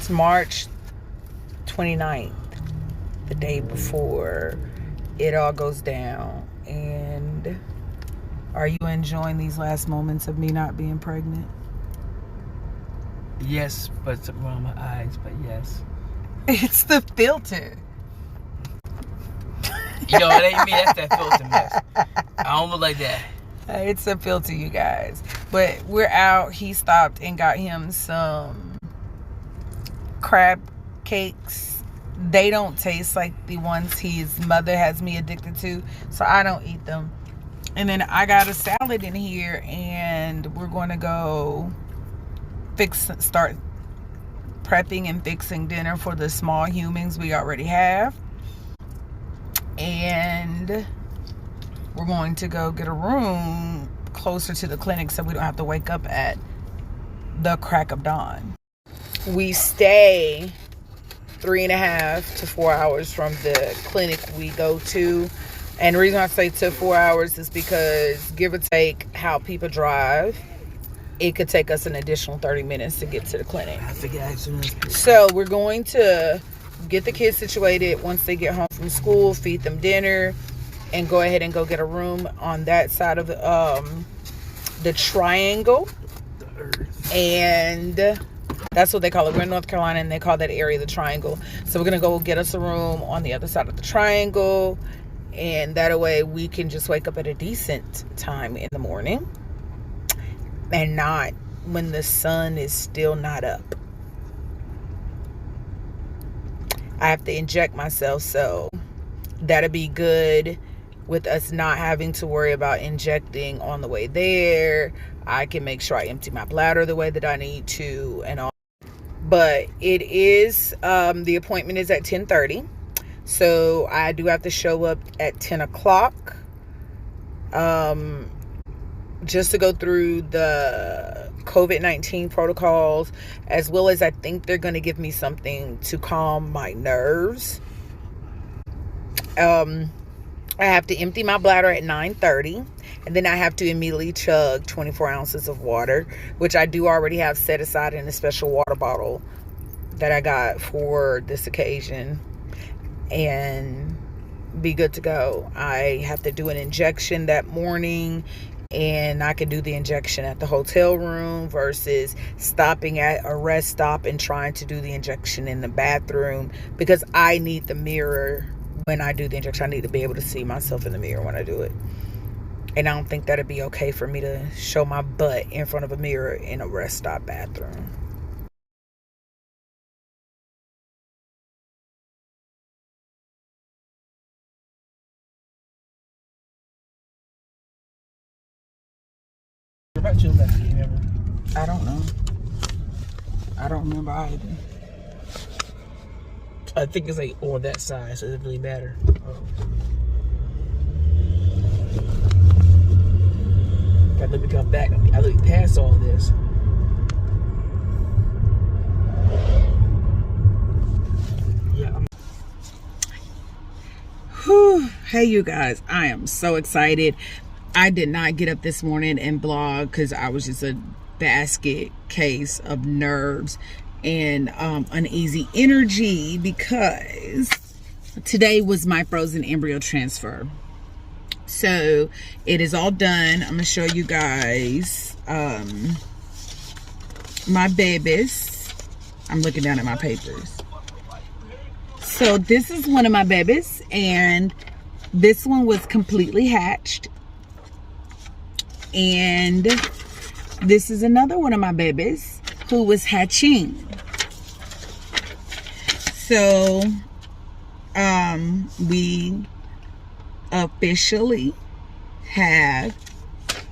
It's March 29th, the day before it all goes down. And are you enjoying these last moments of me not being pregnant? Yes, but it's around my eyes, but yes. It's the filter. You know, it ain't me, that's that filter mess. I don't look like that. It's a filter, you guys. But we're out. He stopped and got him some crab cakes. They don't taste like the ones his mother has me addicted to, so I don't eat them. And then I got a salad in here, and we're going to go start prepping and fixing dinner for the small humans we already have. And we're going to go get a room closer to the clinic so we don't have to wake up at the crack of dawn. We stay 3.5 to 4 hours from the clinic we go to. And the reason I say to 4 hours is because, give or take how people drive, it could take us an additional 30 minutes to get to the clinic. So we're going to get the kids situated once they get home from school, feed them dinner, and go ahead and go get a room on that side of the triangle. And that's what they call it. We're in North Carolina, and they call that area the triangle. So we're going to go get us a room on the other side of the triangle. And that way we can just wake up at a decent time in the morning. And not when the sun is still not up. I have to inject myself, so that'll be good with us not having to worry about injecting on the way there. I can make sure I empty my bladder the way that I need to and all. But it is, the appointment is at 10:30. So I do have to show up at 10 o'clock. Just to go through the COVID-19 protocols, as well as I think they're going to give me something to calm my nerves. I have to empty my bladder at 9:30, and then I have to immediately chug 24 ounces of water, which I do already have set aside in a special water bottle that I got for this occasion, and be good to go. I have to do an injection that morning, and I can do the injection at the hotel room versus stopping at a rest stop and trying to do the injection in the bathroom, because I need the mirror when I do the injection. I need to be able to see myself in the mirror when I do it. And I don't think that'd be okay for me to show my butt in front of a mirror in a rest stop bathroom. About your left, you remember? I don't know. I don't remember either. I think it's like on that side, so it doesn't really matter. Gotta let me come back. I look past all this. Yeah. Whew. Hey, you guys. I am so excited. I did not get up this morning and blog because I was just a basket case of nerves and uneasy energy, because today was my frozen embryo transfer. So it is all done. I'm gonna show you guys my babies. I'm looking down at my papers. So this is one of my babies, and this one was completely hatched. And this is another one of my babies who was hatching. So we officially have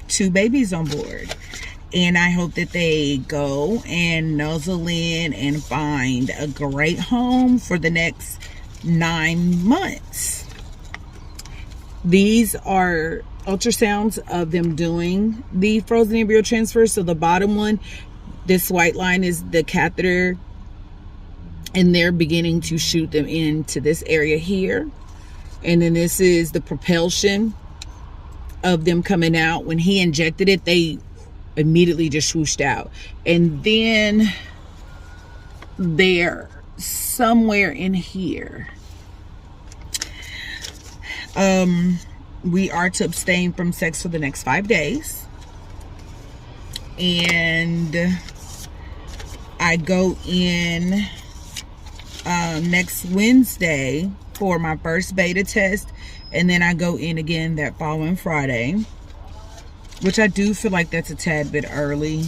2 babies on board, and I hope that they go and nuzzle in and find a great home for the next 9 months. These are ultrasounds of them doing the frozen embryo transfer. So the bottom one, this white line, is the catheter, and they're beginning to shoot them into this area here. And then this is the propulsion of them coming out. When he injected it, they immediately just swooshed out. And then they're somewhere in here. We are to abstain from sex for the next 5 days. And I go in next Wednesday for my first beta test. And then I go in again that following Friday. Which I do feel like that's a tad bit early.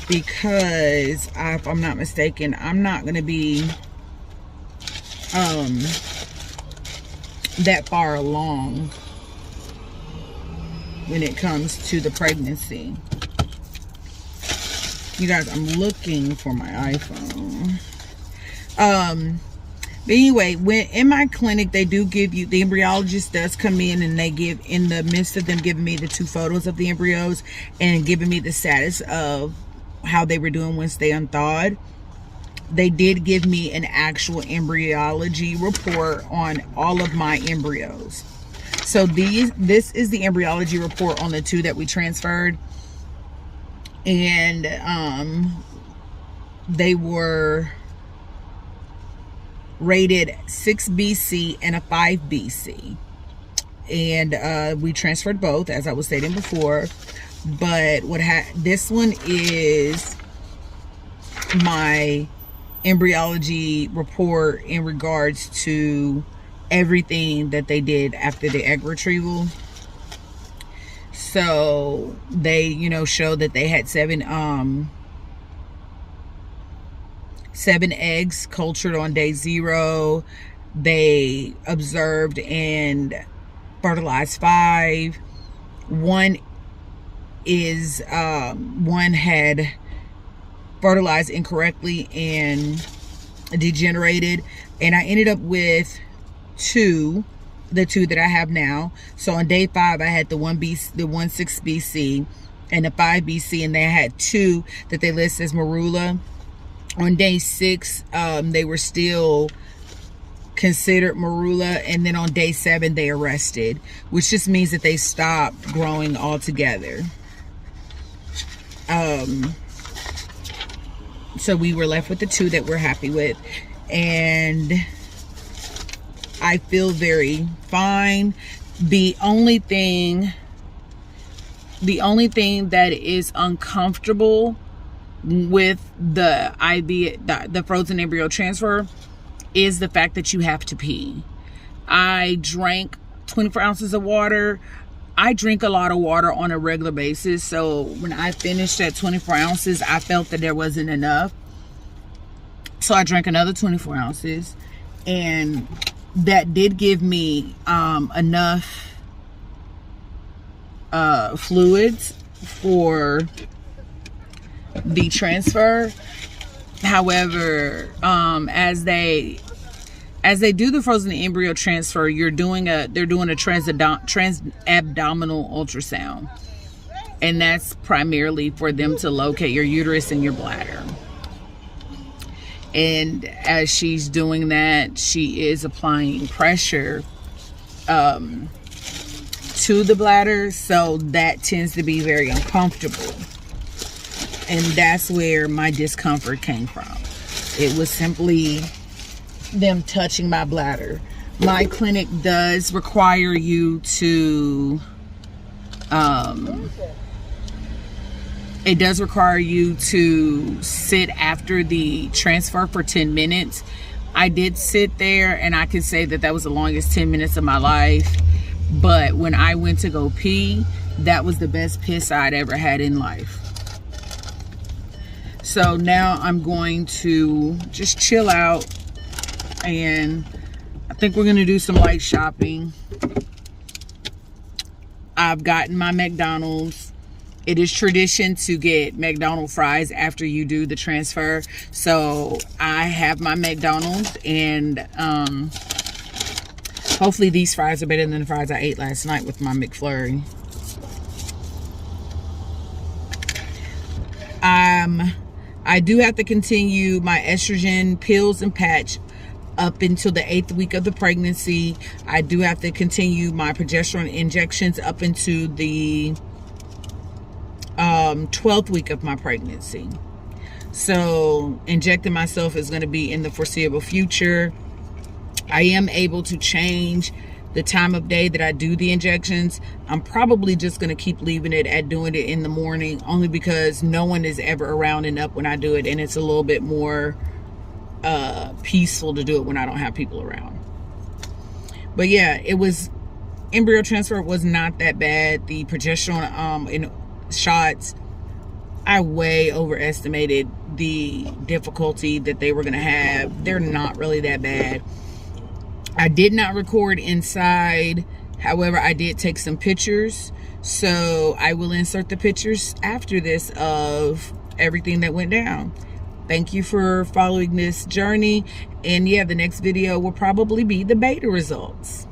Because, if I'm not mistaken, I'm not going to be that far along when it comes to the pregnancy. You guys, I'm looking for my iPhone. But anyway, when in my clinic, they do give you, the embryologist does come in and they give, in the midst of them giving me the 2 photos of the embryos and giving me the status of how they were doing once they unthawed, they did give me an actual embryology report on all of my embryos. So this is the embryology report on the 2 that we transferred. And they were rated 6 BC and a 5 BC. And we transferred both, as I was stating before. But this one is my embryology report in regards to everything that they did after the egg retrieval. So they, you know, showed that they had 7 eggs cultured on day 0. They observed and fertilized 5. One had fertilized incorrectly and degenerated, and I ended up with 2, the 2 that I have now. So on day 5 I had the 1 6 BC and the 5 BC, and they had 2 that they list as marula. On day 6 they were still considered marula, and then on day 7 they arrested, which just means that they stopped growing altogether. So we were left with the 2 that we're happy with, and I feel very fine. The only thing that is uncomfortable with the the frozen embryo transfer is the fact that you have to pee. I drank 24 ounces of water. I drink a lot of water on a regular basis, so when I finished at 24 ounces, I felt that there wasn't enough. So I drank another 24 ounces, and that did give me enough fluids for the transfer. However, as they do the frozen embryo transfer, they're doing a transabdominal ultrasound, and that's primarily for them to locate your uterus and your bladder. And as she's doing that, she is applying pressure to the bladder, so that tends to be very uncomfortable. And that's where my discomfort came from. It was simply them touching my bladder. My clinic does require you to sit after the transfer for 10 minutes. I did sit there, and I can say that was the longest 10 minutes of my life. But when I went to go pee, that was the best piss I'd ever had in life. So now I'm going to just chill out, and I think we're going to do some light shopping. I've gotten my McDonald's. It is tradition to get McDonald's fries after you do the transfer. So I have my McDonald's, and hopefully these fries are better than the fries I ate last night with my McFlurry. I do have to continue my estrogen pills and patch up until the 8th week of the pregnancy. I do have to continue my progesterone injections up into the 12th week of my pregnancy. So injecting myself is going to be in the foreseeable future. I am able to change the time of day that I do the injections. I'm probably just going to keep leaving it at doing it in the morning, only because no one is ever around and up when I do it, and it's a little bit more peaceful to do it when I don't have people around. But yeah, it was, embryo transfer was not that bad. The progesterone in shots, I way overestimated the difficulty that they were going to have. They're not really that bad. I did not record inside. However, I did take some pictures. So I will insert the pictures after this of everything that went down. Thank you for following this journey. And yeah, the next video will probably be the beta results.